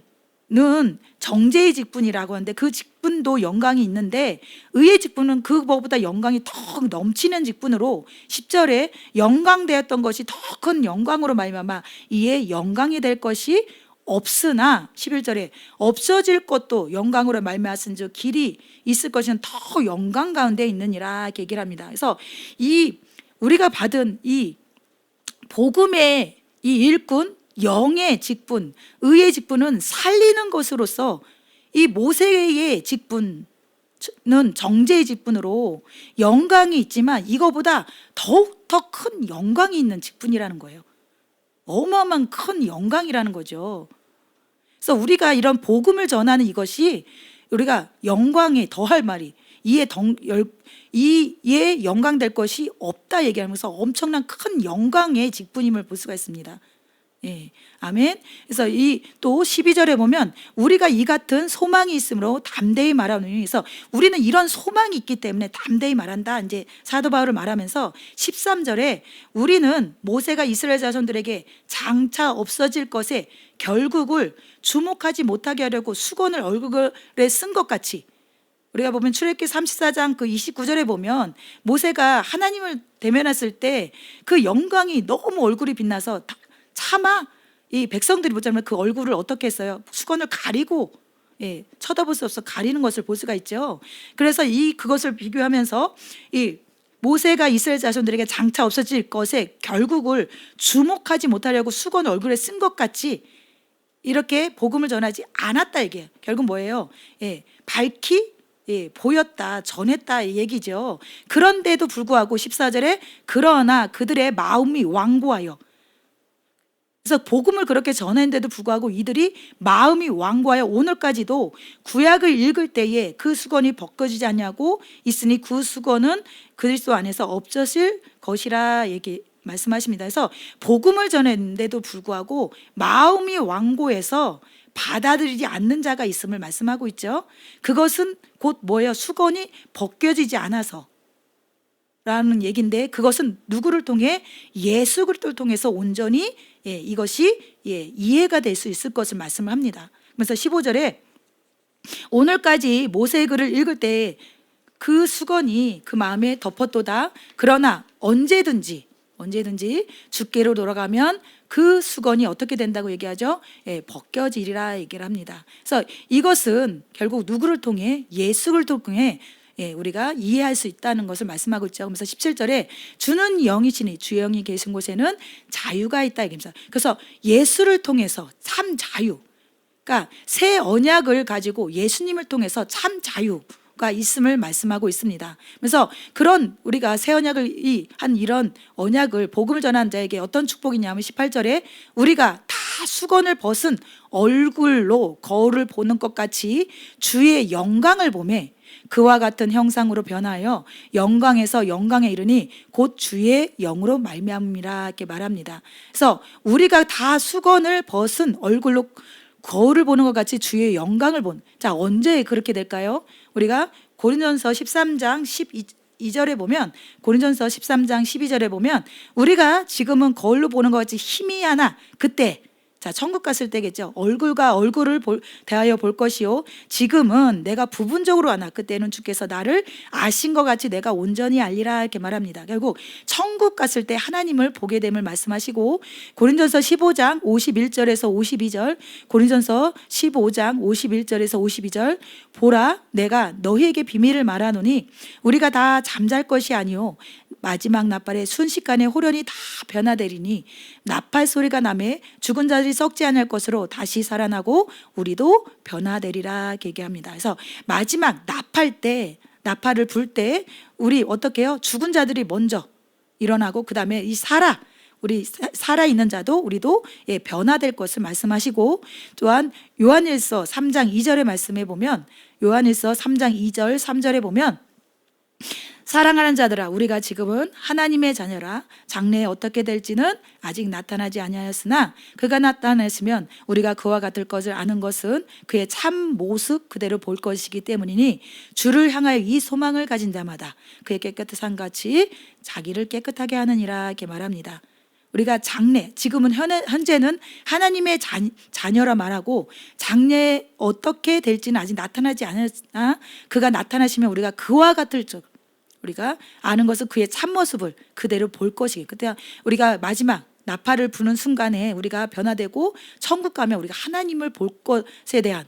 정죄의 직분이라고 하는데 그 직분도 영광이 있는데 의의 직분은 그거보다 영광이 더 넘치는 직분으로 10절에 영광되었던 것이 더 큰 영광으로 말미암아 이에 영광이 될 것이 없으나 11절에 없어질 것도 영광으로 말미암았은즉 길이 있을 것은 더 영광 가운데 있느니라 이렇게 얘기를 합니다. 그래서 이 우리가 받은 이 복음의 이 일꾼 영의 직분, 의의 직분은 살리는 것으로서 이 모세의 직분은 정죄의 직분으로 영광이 있지만 이거보다 더욱 더 큰 영광이 있는 직분이라는 거예요. 어마어마한 큰 영광이라는 거죠. 그래서 우리가 이런 복음을 전하는 이것이 우리가 영광에 더할 말이 이에 영광 될 것이 없다 얘기하면서 엄청난 큰 영광의 직분임을 볼 수가 있습니다. 아멘. 그래서 이 또 12절에 보면 우리가 이 같은 소망이 있으므로 담대히 말하노니 그래서 우리는 이런 소망이 있기 때문에 담대히 말한다. 이제 사도 바울을 말하면서 13절에 우리는 모세가 이스라엘 자손들에게 장차 없어질 것에 결국을 주목하지 못하게 하려고 수건을 얼굴에 쓴 것 같이 우리가 보면 출애굽기 34장 그 29절에 보면 모세가 하나님을 대면했을 때 그 영광이 너무 얼굴이 빛나서 차마 이 백성들이 보자면 그 얼굴을 어떻게 했어요? 수건을 가리고 쳐다볼 수 없어 가리는 것을 볼 수가 있죠. 그래서 그것을 비교하면서 이 모세가 이스라엘 자손들에게 장차 없어질 것에 결국을 주목하지 못하려고 수건을 얼굴에 쓴 것 같이 이렇게 복음을 전하지 않았다 이게 결국 뭐예요? 밝히 보였다, 전했다 이 얘기죠. 그런데도 불구하고 14절에 그러나 그들의 마음이 완고하여 그래서 복음을 그렇게 전했는데도 불구하고 이들이 마음이 완고하여 오늘까지도 구약을 읽을 때에 그 수건이 벗겨지지 않냐고 있으니 그 수건은 그리스도 안에서 없어질 것이라 말씀하십니다. 그래서 복음을 전했는데도 불구하고 마음이 완고해서 받아들이지 않는 자가 있음을 말씀하고 있죠. 그것은 곧 뭐예요? 수건이 벗겨지지 않아서 라는 얘기인데 그것은 누구를 통해? 예수 그리스도를 통해서 온전히 이것이 이해가 될 수 있을 것을 말씀을 합니다. 그래서 15절에 오늘까지 모세의 글을 읽을 때 그 수건이 그 마음에 덮었도다. 그러나 언제든지 언제든지 주께로 돌아가면 그 수건이 어떻게 된다고 얘기하죠? 예, 벗겨지리라 얘기를 합니다. 그래서 이것은 결국 누구를 통해? 예수를 통해 예, 우리가 이해할 수 있다는 것을 말씀하고 있죠. 그래서 17절에 주는 영이시니 주의 영이 계신 곳에는 자유가 있다 얘기합니다. 그래서 예수를 통해서 참 자유, 그러니까 새 언약을 가지고 예수님을 통해서 참 자유가 있음을 말씀하고 있습니다. 그래서 그런 우리가 새 언약을 한 이런 언약을 복음을 전한 자에게 어떤 축복이냐면 18절에 우리가 다 수건을 벗은 얼굴로 거울을 보는 것 같이 주의 영광을 보매 그와 같은 형상으로 변하여 영광에서 영광에 이르니 곧 주의 영으로 말미암음이라 이렇게 말합니다. 그래서 우리가 다 수건을 벗은 얼굴로 거울을 보는 것 같이 주의 영광을 본. 자, 언제 그렇게 될까요? 우리가 고린도전서 13장 12절에 보면 고린도전서 13장 12절에 보면 우리가 지금은 거울로 보는 것 같이 희미하나 그때 자, 천국 갔을 때겠죠. 얼굴과 얼굴을 대하여 볼 것이요. 지금은 내가 부분적으로 하나 그때는 주께서 나를 아신 것 같이 내가 온전히 알리라 이렇게 말합니다. 결국 천국 갔을 때 하나님을 보게 됨을 말씀하시고 고린도전서 15장 51절에서 52절 고린도전서 15장 51절에서 52절 보라 내가 너희에게 비밀을 말하노니 우리가 다 잠잘 것이 아니요 마지막 나팔에 순식간에 호련히 다 변화되리니 나팔 소리가 나매 죽은 자들이 썩지 않을 것으로 다시 살아나고 우리도 변화되리라 얘기합니다. 그래서 마지막 나팔을 불 때 우리 어떻게 해요? 죽은 자들이 먼저 일어나고 그 다음에 우리 살아있는 자도 우리도 예, 변화될 것을 말씀하시고 또한 요한일서 3장 2절의 말씀에 보면 요한일서 3장 2절 3절에 보면 사랑하는 자들아 우리가 지금은 하나님의 자녀라 장래에 어떻게 될지는 아직 나타나지 아니하였으나 그가 나타났으면 우리가 그와 같을 것을 아는 것은 그의 참 모습 그대로 볼 것이기 때문이니 주를 향하여 이 소망을 가진 자마다 그의 깨끗한 같이 자기를 깨끗하게 하느니라 이렇게 말합니다. 우리가 지금은 현재는 하나님의 자녀라 말하고 장래에 어떻게 될지는 아직 나타나지 않았으나 그가 나타나시면 우리가 그와 같을 적 우리가 아는 것은 그의 참모습을 그대로 볼 것이기. 그때 우리가 마지막 나팔을 부는 순간에 우리가 변화되고 천국 가면 우리가 하나님을 볼 것에 대한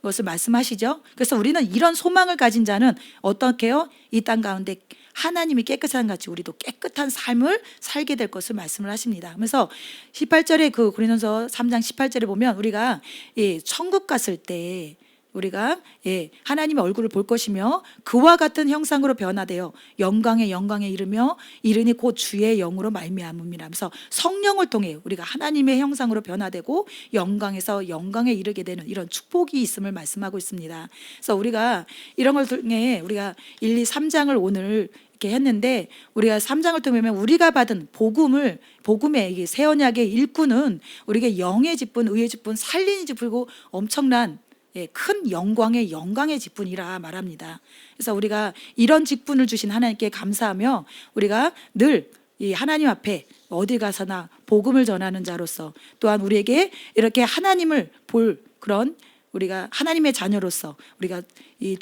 것을 말씀하시죠. 그래서 우리는 이런 소망을 가진 자는 어떻게 해요? 이 땅 가운데 하나님이 깨끗한 같이 우리도 깨끗한 삶을 살게 될 것을 말씀을 하십니다. 그래서 18절에 그 고린도서 3장 18절에 보면 우리가 천국 갔을 때 우리가 하나님의 얼굴을 볼 것이며 그와 같은 형상으로 변화되어 영광에 이르니 곧 주의 영으로 말미암음이라. 그래서 성령을 통해 우리가 하나님의 형상으로 변화되고 영광에서 영광에 이르게 되는 이런 축복이 있음을 말씀하고 있습니다. 그래서 우리가 이런 걸 통해 우리가 1, 2, 3장을 오늘 이렇게 했는데 우리가 3장을 통해 우리가 받은 복음의 새 언약의 일꾼은 우리에게 영의 직분, 의의 직분, 살리는 직분 그리고 엄청난 큰 영광의 직분이라 말합니다. 그래서 우리가 이런 직분을 주신 하나님께 감사하며 우리가 늘 이 하나님 앞에 어디 가서나 복음을 전하는 자로서 또한 우리에게 이렇게 하나님을 볼 그런 우리가 하나님의 자녀로서 우리가 이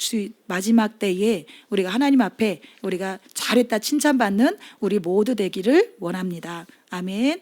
마지막 때에 우리가 하나님 앞에 우리가 잘했다 칭찬받는 우리 모두 되기를 원합니다. 아멘.